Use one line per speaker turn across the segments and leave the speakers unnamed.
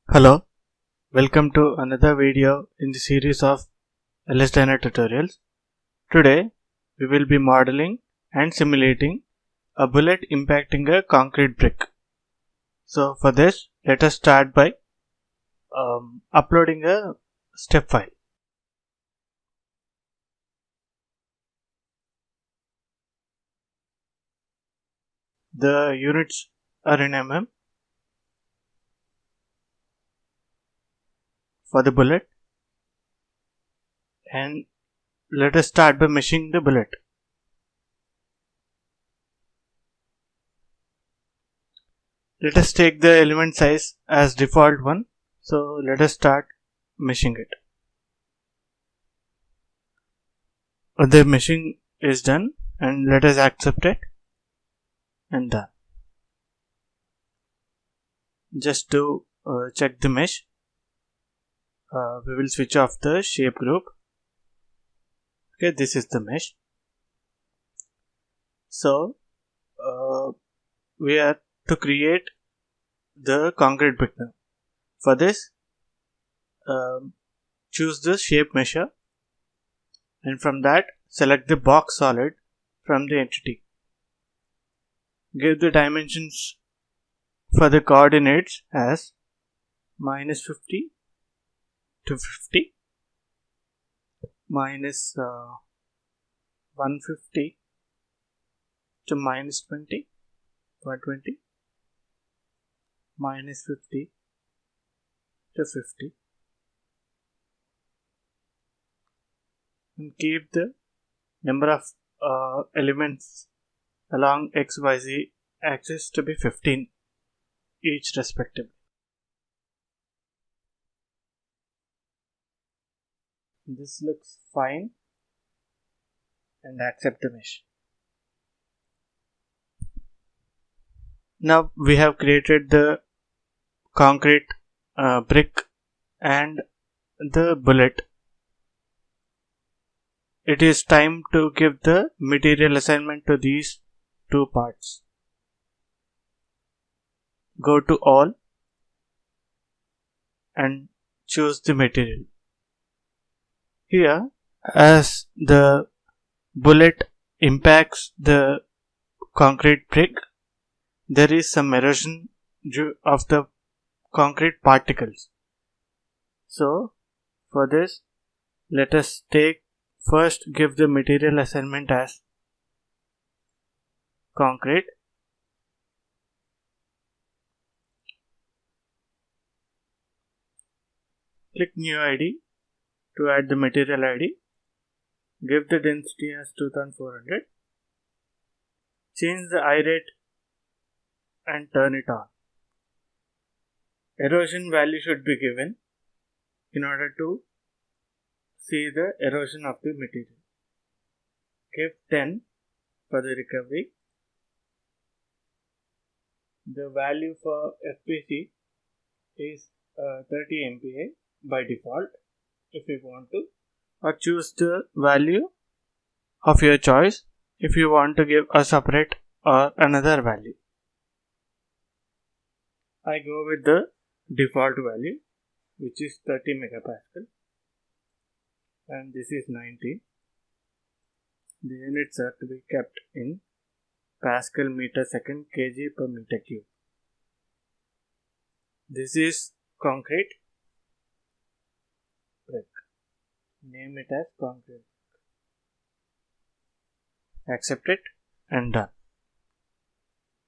Hello, welcome to another video in the series of LS DYNA tutorials. Today we will be modeling and simulating a bullet impacting a concrete brick. So for this, let us start by uploading a step file. The units are in mm for the bullet, and let us start by measuring the bullet. Let us take the element size as default one. So let us start meshing it. The meshing is done and let us accept it and done. Just to check the mesh, we will switch off the shape group. Okay, this is the mesh. So we are to create the concrete brick now. For this, choose the shape measure, and from that select the box solid from the entity. Give the dimensions for the coordinates as -50 to 50, minus 150 to -20, 120, -50 to 50, and keep the number of elements along XYZ axis to be 15 each respectively. This looks fine and accept the mesh. Now we have created the concrete brick and the bullet. It is time to give the material assignment to these two parts. Go to all and choose the material. Here, as the bullet impacts the concrete brick, there is some erosion of the concrete particles. So for this, let us first give the material assignment as concrete. Click new ID to add the material ID. Give the density as 2400. Change the I rate and turn it on. Erosion value should be given in order to see the erosion of the material. Give 10 for the recovery. The value for FPC is 30 MPa by default if you want to, or choose the value of your choice if you want to give a separate or another value. I go with the default value, which is 30 megapascal, and this is 90. The units are to be kept in Pascal meter second kg per meter cube. This is concrete brick. Name it as concrete. Accept it and done.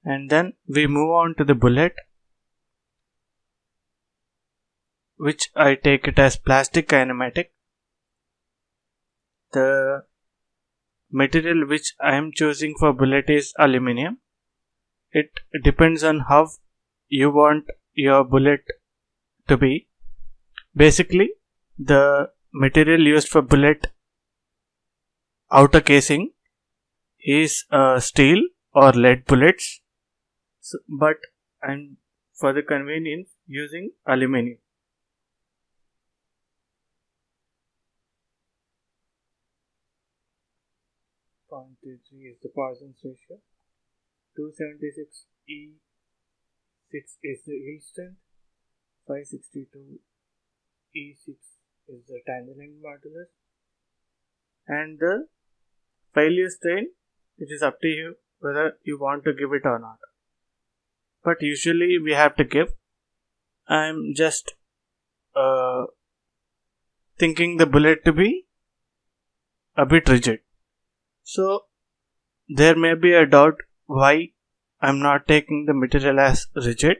And then we move on to the bullet, which I take it as plastic kinematic. The material which I am choosing for bullet is aluminium. It depends on how you want your bullet to be. Basically, the material used for bullet outer casing is steel or lead bullets, but I'm for the convenience using aluminium. .33 is the Poisson's ratio. 276 E6 is the yield strength. 562 E6 is the tangent modulus, and the failure strain, it is up to you whether you want to give it or not. But usually we have to give. I'm just thinking the bullet to be a bit rigid. So there may be a doubt why I'm not taking the material as rigid,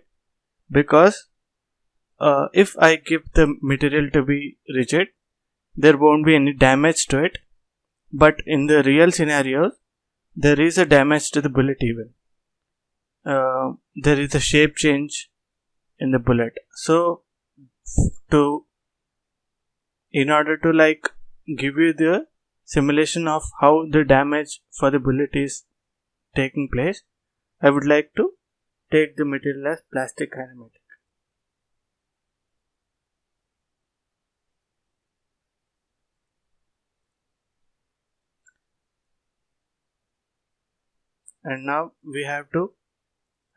because if I give the material to be rigid, there won't be any damage to it. But in the real scenarios, there is a damage to the bullet even. There is a shape change in the bullet. So in order to give you the simulation of how the damage for the bullet is taking place, I would like to take the material as plastic kinematic. And now we have to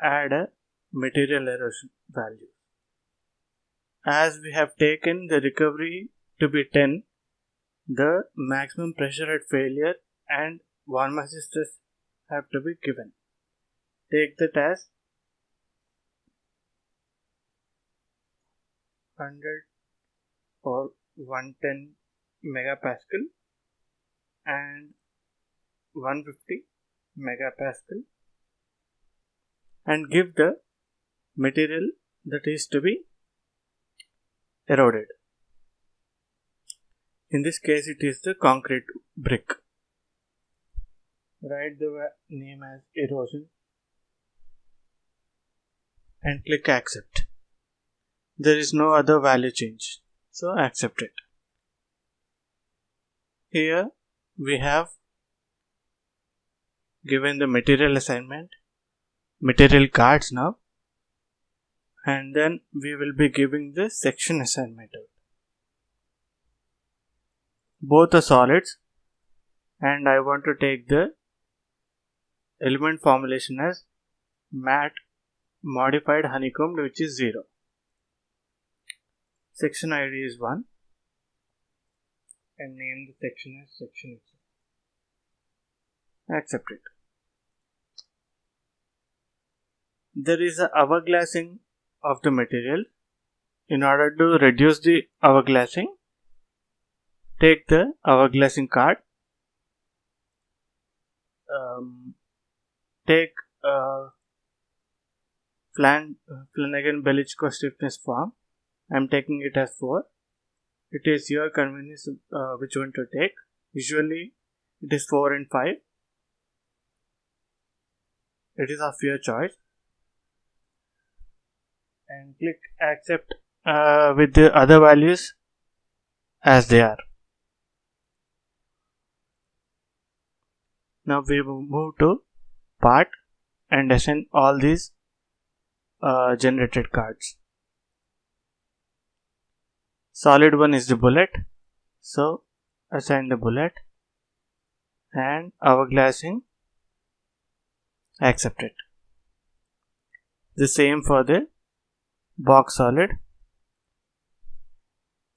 add a material erosion value. As we have taken the recovery to be 10, the maximum pressure at failure and von Mises stress have to be given. Take that as 100 or 110 megapascal and 150 megapascal, and give the material that is to be eroded. In this case, it is the concrete brick. Write the name as erosion and click accept. There is no other value change, so accept it. Here we have given the material assignment, material cards now, and then we will be giving the section assignment out. Both are solids, and I want to take the element formulation as matte modified honeycombed, which is 0. Section ID is 1, and name the section as section itself. Accept it. There is a hourglassing of the material. In order to reduce the hourglassing, take the hourglassing card, take Flanagan-Belichko stiffness form. I am taking it as 4. It is your convenience which one to take. Usually it is 4 and 5. It is of your choice. And click accept with the other values as they are. Now we will move to part and assign all these generated cards. Solid one is the bullet, so assign the bullet, and hourglassing, accept it. The same for the box solid,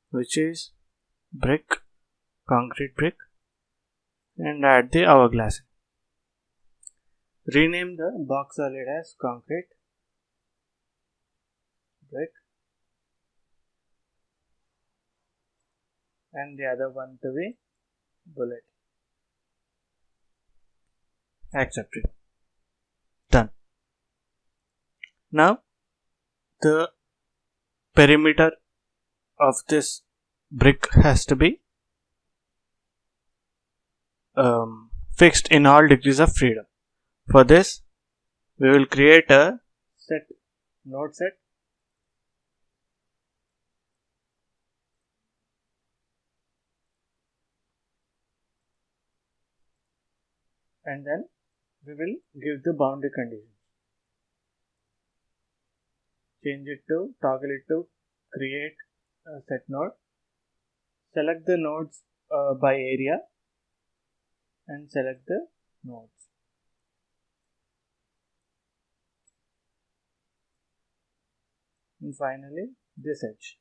which is brick, concrete brick, and add the hourglassing. Rename the box solid as concrete, brick, and the other one to be bullet. Accept it. Done. Now the perimeter of this brick has to be fixed in all degrees of freedom. For this, we will create a node set, and then we will give the boundary conditions. Change it to, toggle it to create a set node. Select the nodes by area and select the nodes. and finally this edge.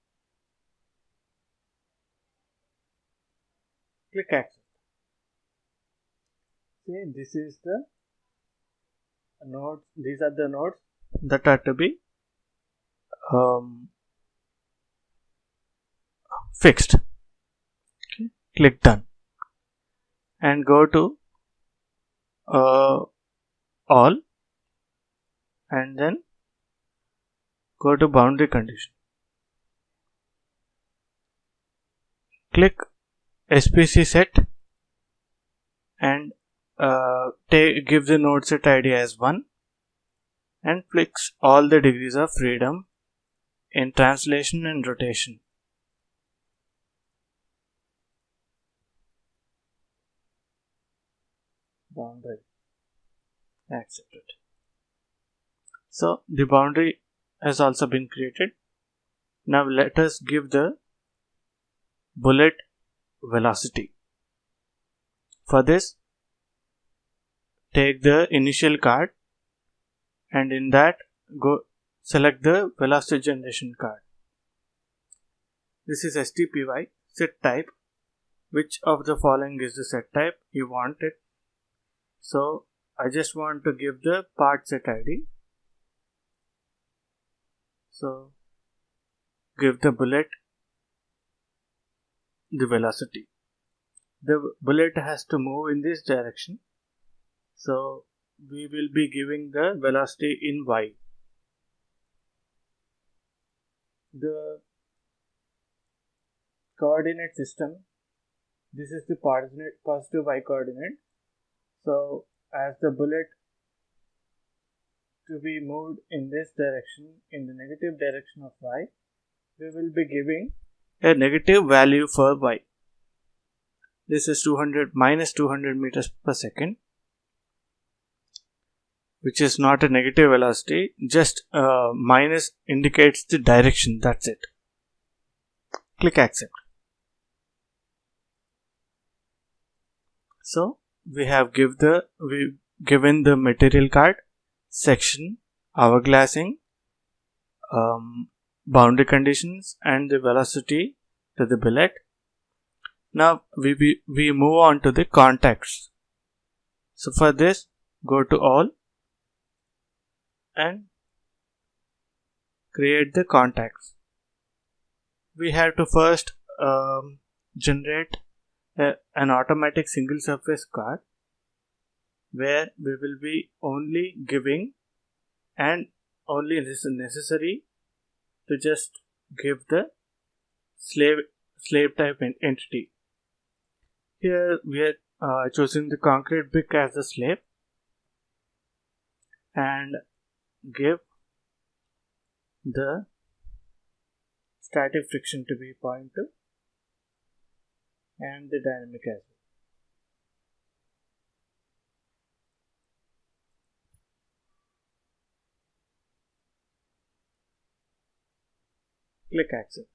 Click accept. See, this is the nodes. These are the nodes that are to be fixed. Okay. Click done and go to all and then go to boundary condition. Click SPC set and give the node set ID as 1 and fix all the degrees of freedom in translation and rotation. Boundary. Accept it. So the boundary has also been created. Now let us give the bullet velocity. For this, take the initial card and in that go select the velocity generation card. This is STPY set type. Which of the following is the set type you want it? So I just want to give the part set ID. So give the bullet the velocity. The bullet has to move in this direction. So we will be giving the velocity in Y. The coordinate system, this is the positive Y coordinate. So as the bullet to be moved in this direction, in the negative direction of Y, we will be giving a negative value for Y. This is minus 200 meters per second, which is not a negative velocity, just minus indicates the direction, that's it. Click accept. So we have given the material card, section, hourglassing, boundary conditions and the velocity to the bullet. Now we move on to the contacts. So for this, go to all and create the contacts. We have to first generate an automatic single surface card where we will be only giving and only this is necessary to just give the slave type entity. Here we are choosing the concrete brick as the slave and give the static friction to be 0.2 and the dynamic as well. Click accept.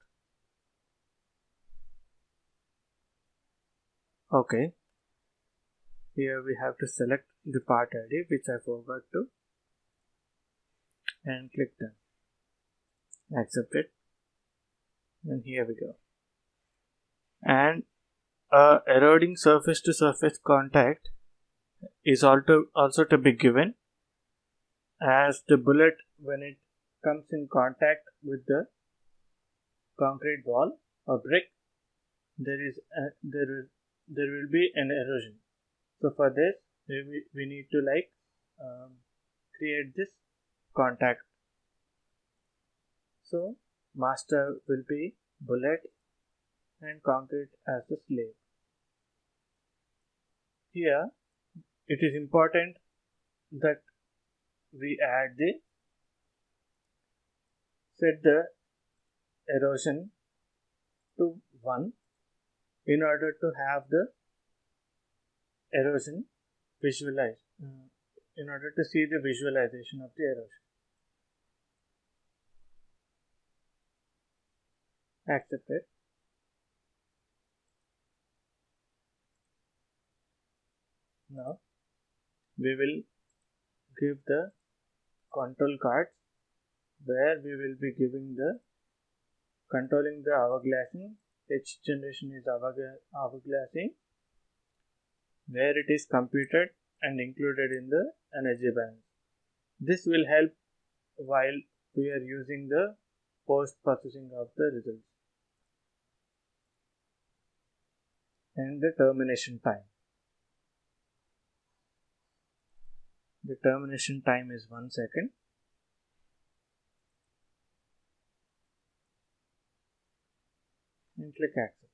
Okay. Here we have to select the part ID, which I forgot to, and click done. Accept it. And here we go. And eroding surface to surface contact is also to be given, as the bullet, when it comes in contact with the concrete wall or brick, there will be an erosion. So for this we need to create this contact. So master will be bullet and concrete as the slave. Here it is important that we set the erosion to 1 in order to have the erosion visualized, in order to see the visualization of the erosion. Accept it. Now we will give the control cards where we will be giving the controlling the hourglassing. H generation is hourglassing, where it is computed and included in the energy balance. This will help while we are using the post processing of the results. And the termination time. The termination time is 1 second. And click accept.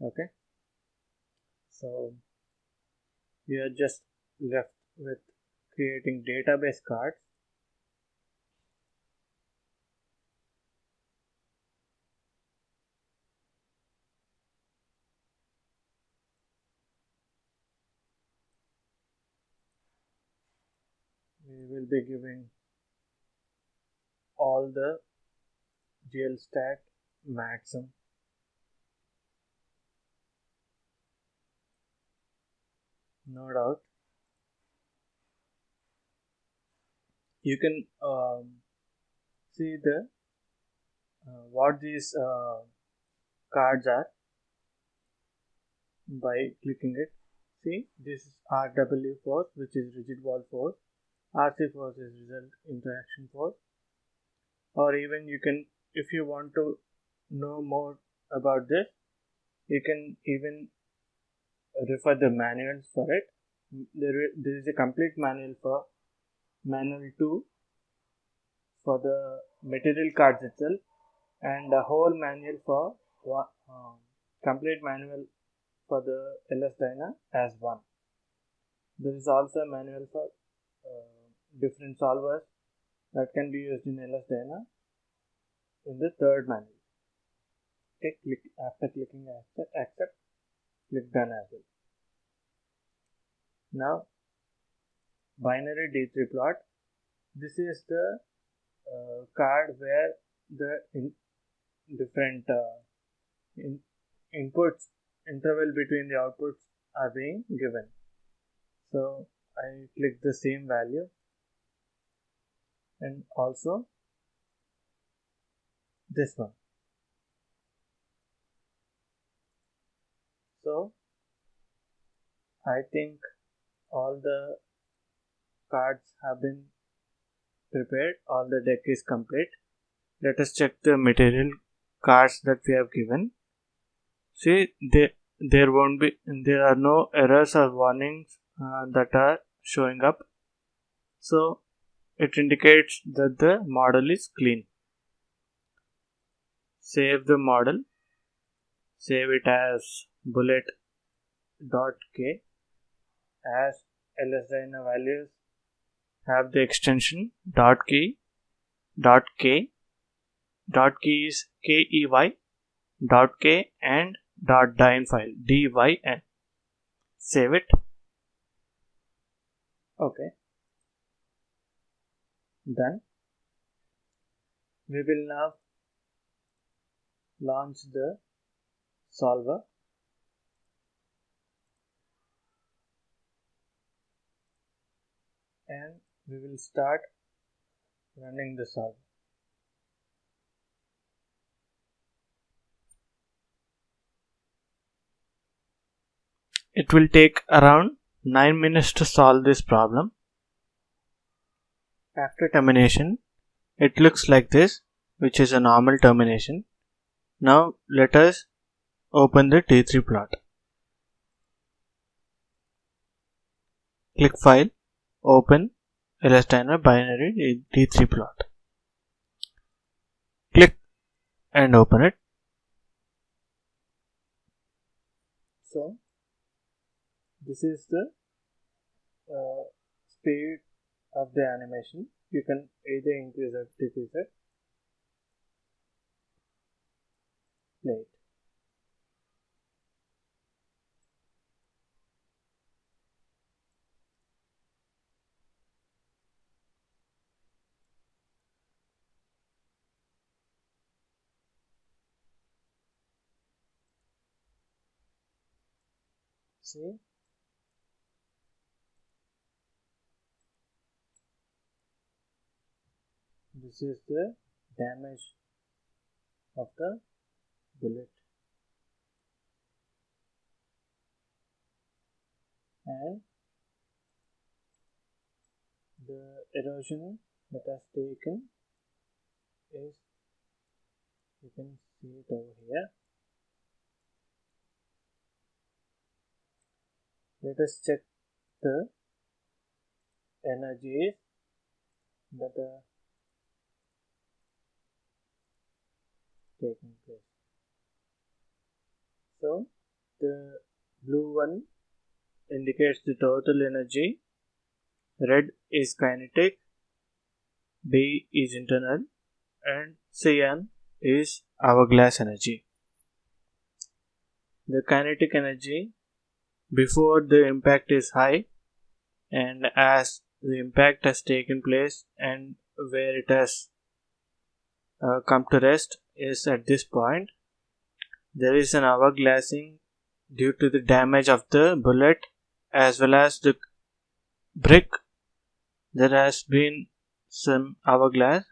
Okay. So we are just left with creating database cards. We will be giving all the GL stat maximum. No doubt. You can see the what these cards are by clicking it. See, this is RW force, which is rigid wall force. RC force is result interaction force. Or even you can, if you want to know more about this, you can even refer the manuals for it. There is a complete manual for manual 2 for the material cards itself, and a whole manual for complete manual for the LS DYNA as one. There is also a manual for different solvers that can be used in LS DYNA in the third manual. Okay, after clicking accept, click done as well. Now, binary D3 plot. This is the card where the different inputs, interval between the outputs are being given. So I click the same value, and also this one. So I think all the cards have been prepared, all the deck is complete. Let us check the material cards that we have given. See, there are no errors or warnings that are showing up. So it indicates that the model is clean. Save the model. Save it as bullet.k. As LS DYNA values have the extension .key, .k, .key is KEY, .k and .dyn file DYN. Save it. Okay. Done. We will now launch the solver. And we will start running the solver. It will take around 9 minutes to solve this problem. After termination, it looks like this, which is a normal termination. Now let us open the D3 plot. Click File, Open, LS DYNA binary D3 plot. Click and open it. So this is the speed of the animation. You can either increase or decrease it. Play it. See, This is the damage of the bullet, and the erosion that has taken is, you can see it over here. Let us check the energies that are taking place. So the blue one indicates the total energy, red is kinetic, B is internal, and cyan is hourglass energy. The kinetic energy before the impact is high, and as the impact has taken place and where it has come to rest is at this point, there is an hourglassing due to the damage of the bullet as well as the brick. There has been some hourglass,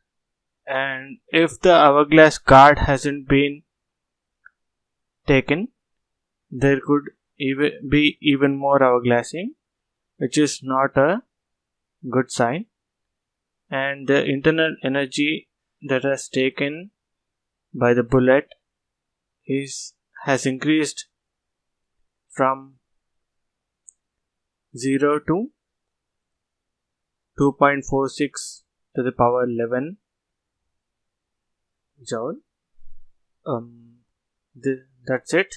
and if the hourglass guard hasn't been taken, there could be even more hourglassing, which is not a good sign. And the internal energy that has taken by the bullet has increased from 0 to 2.46 to the power 11 joule. That's it.